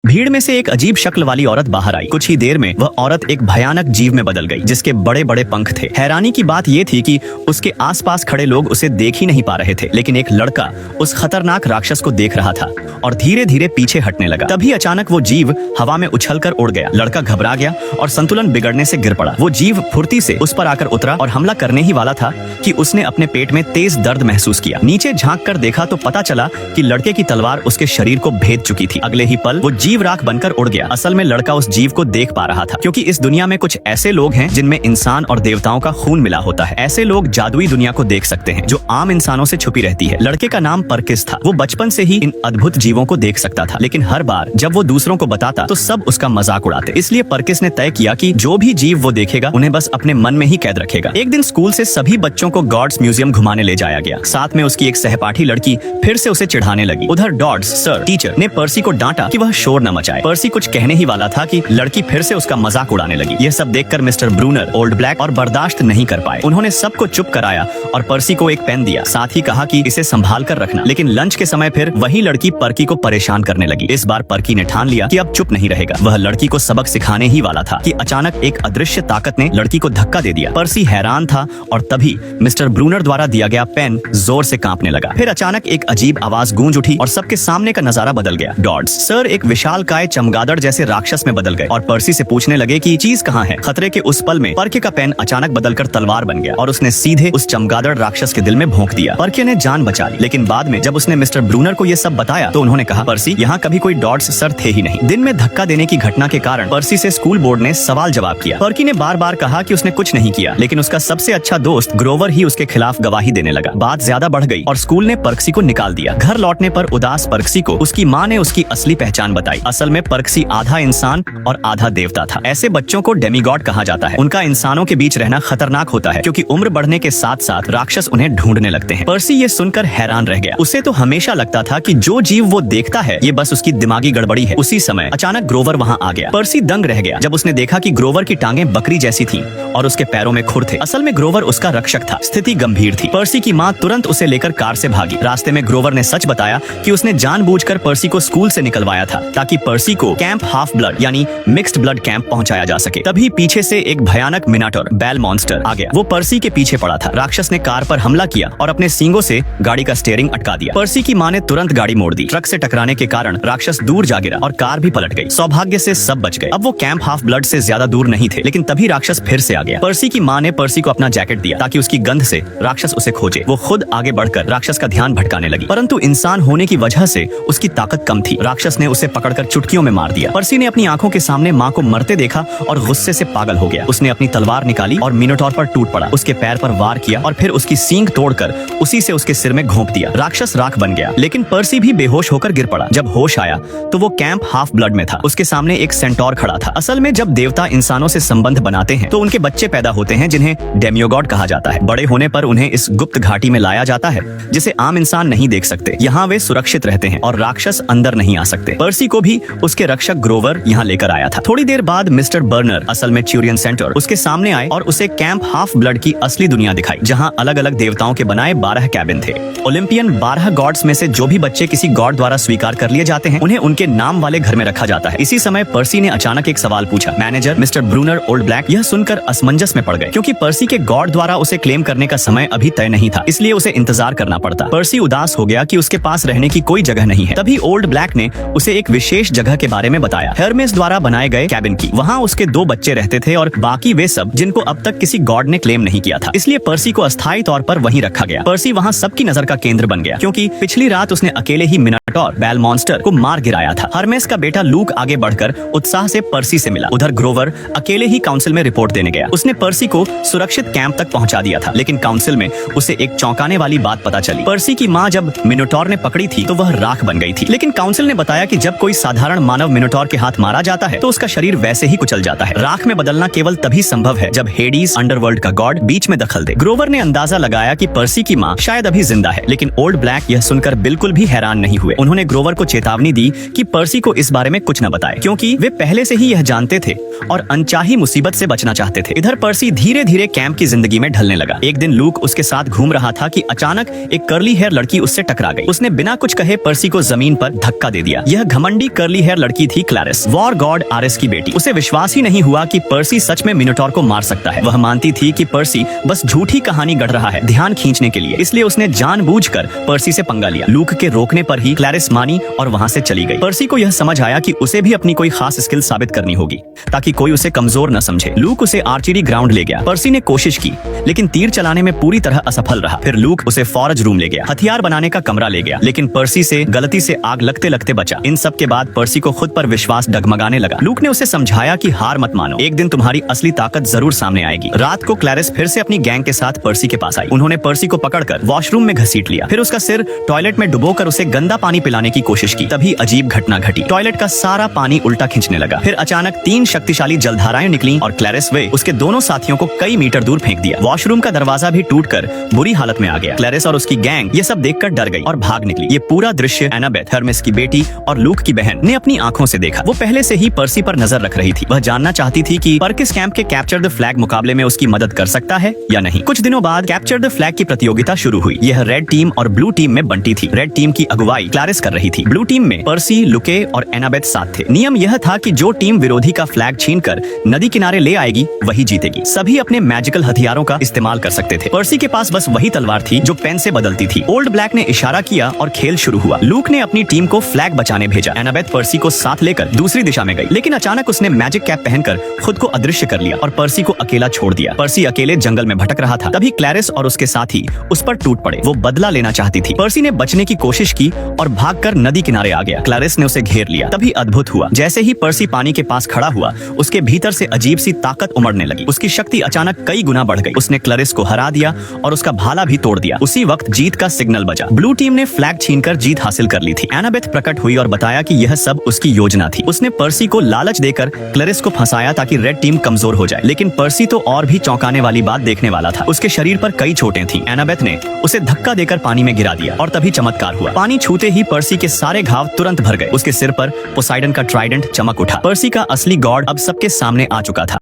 भीड़ में से एक अजीब शक्ल वाली औरत बाहर आई। कुछ ही देर में वह औरत एक भयानक जीव में बदल गई, जिसके बड़े बड़े पंख थे। हैरानी की बात यह थी कि उसके आसपास खड़े लोग उसे देख ही नहीं पा रहे थे, लेकिन एक लड़का उस खतरनाक राक्षस को देख रहा था और धीरे धीरे पीछे हटने लगा। तभी अचानक वो जीव हवा में उछलकर उड़ गया। लड़का घबरा गया और संतुलन बिगड़ने से गिर पड़ा। वो जीव फुर्ती से उस पर आकर उतरा और हमला करने ही वाला था कि उसने अपने पेट में तेज दर्द महसूस किया। नीचे झांक कर देखा तो पता चला कि लड़के की तलवार उसके शरीर को भेद चुकी थी। अगले ही पल वो जीव राख बनकर उड़ गया। असल में लड़का उस जीव को देख पा रहा था, क्योंकि इस दुनिया में कुछ ऐसे लोग हैं जिनमें इंसान और देवताओं का खून मिला होता है। ऐसे लोग जादुई दुनिया को देख सकते हैं जो आम इंसानों से छुपी रहती है। लड़के का नाम परकिस था। वो बचपन से ही इन अद्भुत जीवों को देख सकता था, लेकिन हर बार जब वो दूसरों को बताता तो सब उसका मजाक उड़ाते। इसलिए परकिस ने तय किया कि जो भी जीव वो देखेगा उन्हें बस अपने मन में ही कैद रखेगा। एक दिन स्कूल से सभी बच्चों को गॉड्स म्यूजियम घुमाने ले जाया गया। साथ में उसकी एक सहपाठी लड़की फिर से उसे चिढ़ाने लगी। उधर डॉड्स सर टीचर ने पर्सी को डांटा कि वह शोर न मचाए। पर्सी कुछ कहने ही वाला था कि लड़की फिर से उसका मजाक उड़ाने लगी। यह सब देखकर मिस्टर ब्रूनर ओल्ड ब्लैक और बर्दाश्त नहीं कर पाए। उन्होंने सबको चुप कराया और पर्सी को एक पेन दिया, साथ ही कहा कि इसे संभाल कर रखना। लेकिन लंच के समय फिर वही लड़की पर्की को परेशान करने लगी। इस बार पर्की ने ठान लिया कि अब चुप नहीं रहेगा। वह लड़की को सबक सिखाने ही वाला था कि अचानक एक अदृश्य ताकत ने लड़की को धक्का दे दिया। पर्सी हैरान था और तभी मिस्टर ब्रूनर द्वारा दिया गया पेन जोर से कांपने लगा। फिर अचानक एक अजीब आवाज गूंज उठी और सबके सामने का नजारा बदल गया। डॉड्स सर एक विशालकाय चमगादड़ जैसे राक्षस में बदल गए और पर्सी से पूछने लगे कि चीज कहाँ है। खतरे के उस पल में पर्के का पेन अचानक बदलकर तलवार बन गया और उसने सीधे उस चमगादड़ राक्षस के दिल में भोंक दिया। पर्के ने जान बचा ली, लेकिन बाद में जब उसने मिस्टर ब्रूनर को ये सब बताया तो उन्होंने कहा पर्सी यहाँ कभी कोई डॉड्स सर थे ही नहीं। दिन में धक्का देने की घटना के कारण पर्सी से स्कूल बोर्ड ने सवाल जवाब किया। पर्की ने बार बार कहा कि उसने कुछ नहीं किया, लेकिन उसका सबसे अच्छा दोस्त ग्रोवर ही उसके खिलाफ गवाही देने लगा। बात ज्यादा बढ़ गई और स्कूल ने पर्क्सी को निकाल दिया। घर लौटने पर उदास पर्क्सी को उसकी माँ ने उसकी असली पहचान बताई। असल में पर्क्सी आधा इंसान और आधा देवता था। ऐसे बच्चों को डेमीगॉड कहा जाता है। उनका इंसानों के बीच रहना खतरनाक होता है, क्योंकि उम्र बढ़ने के साथ साथ राक्षस उन्हें ढूंढने लगते हैं। पर्सी ये सुनकर हैरान रह गया। उसे तो हमेशा लगता था कि जो जीव वो देखता है ये बस उसकी दिमागी गड़बड़ी है। उसी समय अचानक ग्रोवर वहाँ आ गया। पर्सी दंग रह गया जब उसने देखा कि ग्रोवर की टांगें बकरी जैसी थीं और उसके पैरों में खुर थे। असल में ग्रोवर उसका रक्षक था। स्थिति गंभीर थी। पर्सी की माँ तुरंत उसे लेकर कार से भागी। रास्ते में ग्रोवर ने सच बताया कि उसने जानबूझकर पर्सी को स्कूल से निकलवाया था ताकि पर्सी को कैंप हाफ ब्लड यानी मिक्स्ड ब्लड कैंप पहुंचाया जा सके। तभी पीछे से एक भयानक मिनाटोर बैल मॉन्स्टर आ गया। वो पर्सी के पीछे पड़ा था। राक्षस ने कार पर हमला किया और अपने सींगों से गाड़ी का स्टीयरिंग अटका दिया। पर्सी की माँ ने तुरंत गाड़ी मोड़ दी। ट्रक से टकराने के कारण राक्षस दूर जा गिरा और कार भी पलट गई। सौभाग्य से सब बच गए। अब वो कैंप हाफ ब्लड से ज्यादा दूर नहीं थे, लेकिन तभी राक्षस फिर से आ गया। पर्सी की माँ ने पर्सी को अपना जैकेट दिया ताकि उसकी गंध से राक्षस उसे खोजे। वो खुद आगे बढ़कर राक्षस का ध्यान भटकाने लगी, परंतु इंसान होने की वजह से उसकी ताकत कम थी। राक्षस ने उसे पकड़कर चुटकियों में मार दिया। पर्सी ने अपनी आंखों के सामने माँ को मरते देखा और गुस्से से पागल हो गया। उसने अपनी तलवार निकाली और मिनोटॉर पर टूट पड़ा। उसके पैर पर वार किया और फिर उसकी सींग तोड़कर उसी से उसके सिर में घोंप दिया। राक्षस राख बन गया, लेकिन पर्सी भी बेहोश होकर गिर पड़ा। जब होश आया तो वो कैंप हाफ ब्लड में था। उसके सामने एक सेंटोर खड़ा था। असल में जब देवता इंसानों से संबंध बनाते हैं तो उनके बच्चे पैदा होते हैं, जिन्हें डेमियोगॉड कहा जाता है। बड़े होने पर उन्हें इस गुप्त घाटी में लाया जाता है जिसे आम इंसान नहीं देख सकते। यहाँ वे सुरक्षित रहते हैं और राक्षस अंदर नहीं आ सकते। पर्सी को भी उसके रक्षक ग्रोवर यहाँ लेकर आया था। थोड़ी देर बाद मिस्टर बर्नर, असल में च्यूरियन सेंटर, उसके सामने आए और उसे कैंप हाफ ब्लड की असली दुनिया दिखाई, जहाँ अलग अलग देवताओं के बनाए 12 कैबिन थे। ओलंपियन 12 गॉड्स में से जो भी बच्चे किसी गॉड द्वारा स्वीकार कर लिए जाते हैं उन्हें उनके नाम वाले घर में रखा जाता है। इसी समय पर्सी ने अचानक एक सवाल पूछा। Manager mister Bruner old black यह सुनकर असमंजस में पड़ गए, क्योंकि पर्सी के गॉड द्वारा उसे क्लेम करने का समय अभी तय नहीं था, इसलिए उसे इंतजार करना पड़ता। पर्सी उदास हो गया कि उसके पास रहने की कोई जगह नहीं है। तभी ओल्ड ब्लैक ने उसे एक विशेष जगह के बारे में बताया, हर्मेस द्वारा बनाए गए कैबिन की। वहाँ उसके 2 बच्चे रहते थे और बाकी वे सब जिनको अब तक किसी गॉड ने क्लेम नहीं किया था। इसलिए पर्सी को अस्थायी तौर पर वहीं रखा गया। पर्सी वहाँ सबकी नजर का केंद्र बन गया, क्योंकि पिछली रात उसने अकेले ही मिनाटोर बैल मॉन्स्टर को मार गिराया था। हर्मेस का बेटा लूक आगे बढ़कर उत्साह से पर्सी से मिला। उधर ग्रोवर अकेले ही काउंसिल में रिपोर्ट देने गया। उसने पर्सी को सुरक्षित कैंप तक पहुंचा दिया था, लेकिन काउंसिल में उसे एक चौंकाने वाली बात पता चली। पर्सी की माँ जब मिनोटोर ने पकड़ी थी तो वह राख बन गई थी, लेकिन काउंसिल ने बताया कि जब कोई साधारण मानव मिनोटोर के हाथ मारा जाता है तो उसका शरीर वैसे ही कुचल जाता है। राख में बदलना केवल तभी संभव है जब हेडीज अंडरवर्ल्ड का गॉड बीच में दखल दे। ग्रोवर ने अंदाजा लगाया कि पर्सी की माँ शायद अभी जिंदा है, लेकिन ओल्ड ब्लैक यह सुनकर बिल्कुल भी हैरान नहीं हुए। उन्होंने ग्रोवर को चेतावनी दी कि पर्सी को इस बारे में कुछ न बताए, क्योंकि वे पहले से ही यह जानते थे और अनचाही मुसीबत से बचना चाहते थे। इधर पर्सी धीरे धीरे कैंप की जिंदगी में ढलने लगा। एक दिन लूक उसके साथ घूम रहा था कि अचानक एक कर्ली हेयर लड़की उससे टकरा गई। उसने बिना कुछ कहे पर्सी को जमीन पर धक्का दे दिया। यह घमंडी कर्ली हेयर लड़की थी क्लैरिस, वॉर गॉड आरएस की बेटी। उसे विश्वास ही नहीं हुआ कि पर्सी सच में मिनोटॉर को मार सकता है। वह मानती थी कि पर्सी बस झूठी कहानी गढ़ रहा है ध्यान खींचने के लिए, इसलिए उसने जानबूझकर पर्सी से पंगा लिया। लूक के रोकने पर ही क्लैरिस मानी और वहां से चली गई। पर्सी को यह समझ आया कि उसे भी अपनी कोई खास स्किल साबित करनी होगी ताकि कोई उसे कमजोर न समझे। लूक उसे आर्चरी ग्राउंड ले गया। पर्सी ने कोशिश की लेकिन तीर चलाने में पूरी तरह असफल रहा। फिर लूक उसे फॉर्ज रूम ले गया, हथियार बनाने का कमरा ले गया, लेकिन पर्सी से गलती से आग लगते लगते बचा। इन सब के बाद पर्सी को खुद पर विश्वास डगमगाने लगा। लूक ने उसे समझाया कि हार मत मानो, एक दिन तुम्हारी असली ताकत जरूर सामने आएगी। रात को क्लैरिस फिर से अपनी गैंग के साथ पर्सी के पास आई। उन्होंने पर्सी को पकड़कर वॉशरूम में घसीट लिया, फिर उसका सिर टॉयलेट में डुबोकर उसे गंदा पानी पिलाने की कोशिश की। तभी अजीब घटना घटी, टॉयलेट का सारा पानी उल्टा खींचने लगा। फिर अचानक 3 शक्तिशाली जलधाराएं निकली और क्लैरिस वे उसके दोनों साथियों को कई मीटर दूर फेंक दिया। वॉशरूम का दरवाजा भी टूटकर बुरी हालत में आ गया। क्लैरिस और उसकी गैंग ये सब देखकर डर गई और भाग निकली। ये पूरा दृश्य एनाबेथ, हर्मेस की बेटी और लूक की बहन ने अपनी आंखों से देखा। वो पहले से ही पर्सी पर नजर रख रही थी। वह जानना चाहती थी कि पर्किस कैंप के कैप्चर द फ्लैग मुकाबले में उसकी मदद कर सकता है या नहीं। कुछ दिनों बाद कैप्चर द फ्लैग की प्रतियोगिता शुरू हुई। यह रेड टीम और ब्लू टीम में बंटी थी। रेड टीम की अगुवाई क्लैरिस कर रही थी। ब्लू टीम में पर्सी, लुके और एनाबेथ साथ थे। नियम यह था कि जो टीम विरोधी का फ्लैग छीनकर नदी किनारे ले आएगी वही जीतेगी। सभी अपने मैजिकल हथियारों का इस्तेमाल कर सकते थे। पर्सी के पास बस वही तलवार थी जो पेन से बदलती थी। ओल्ड ब्लैक ने इशारा किया और खेल शुरू हुआ। लूक ने अपनी टीम को फ्लैग बचाने भेजा। एनाबेथ पर्सी को साथ लेकर दूसरी दिशा में गई, लेकिन अचानक उसने मैजिक कैप पहनकर खुद को अदृश्य कर लिया और पर्सी को अकेला छोड़ दिया। पर्सी अकेले जंगल में भटक रहा था। तभी क्लैरिस और उसके साथी उस पर टूट पड़े। वो बदला लेना चाहती थी। पर्सी ने बचने की कोशिश की और भागकर नदी किनारे आ गया। क्लैरिस ने उसे घेर लिया। तभी अद्भुत हुआ, जैसे ही पर्सी पानी के पास खड़ा हुआ उसके भीतर से अजीब सी ताकत उमड़ने लगी। उसकी शक्ति अचानक कई गुना बढ़ गई। उसने क्लैरिस को हरा दिया और उसका भाला भी तोड़ दिया। उसी वक्त जीत का सिग्नल बजा। ब्लू टीम ने फ्लैग छीनकर जीत हासिल कर ली थी। एनाबेथ प्रकट हुई और बताया कि यह सब उसकी योजना थी। उसने पर्सी को लालच देकर क्लैरिस को फंसाया ताकि रेड टीम कमजोर हो जाए। लेकिन पर्सी तो और भी चौंकाने वाली बात देखने वाला था। उसके शरीर पर कई चोटें थीं। एनाबेथ ने उसे धक्का देकर पानी में गिरा दिया और तभी चमत्कार हुआ। पानी छूते ही पर्सी के सारे घाव तुरंत भर गए। उसके सिर पर पोसाइडन का ट्राइडेंट चमक उठा। पर्सी का असली गॉड अब सबके सामने आ चुका था।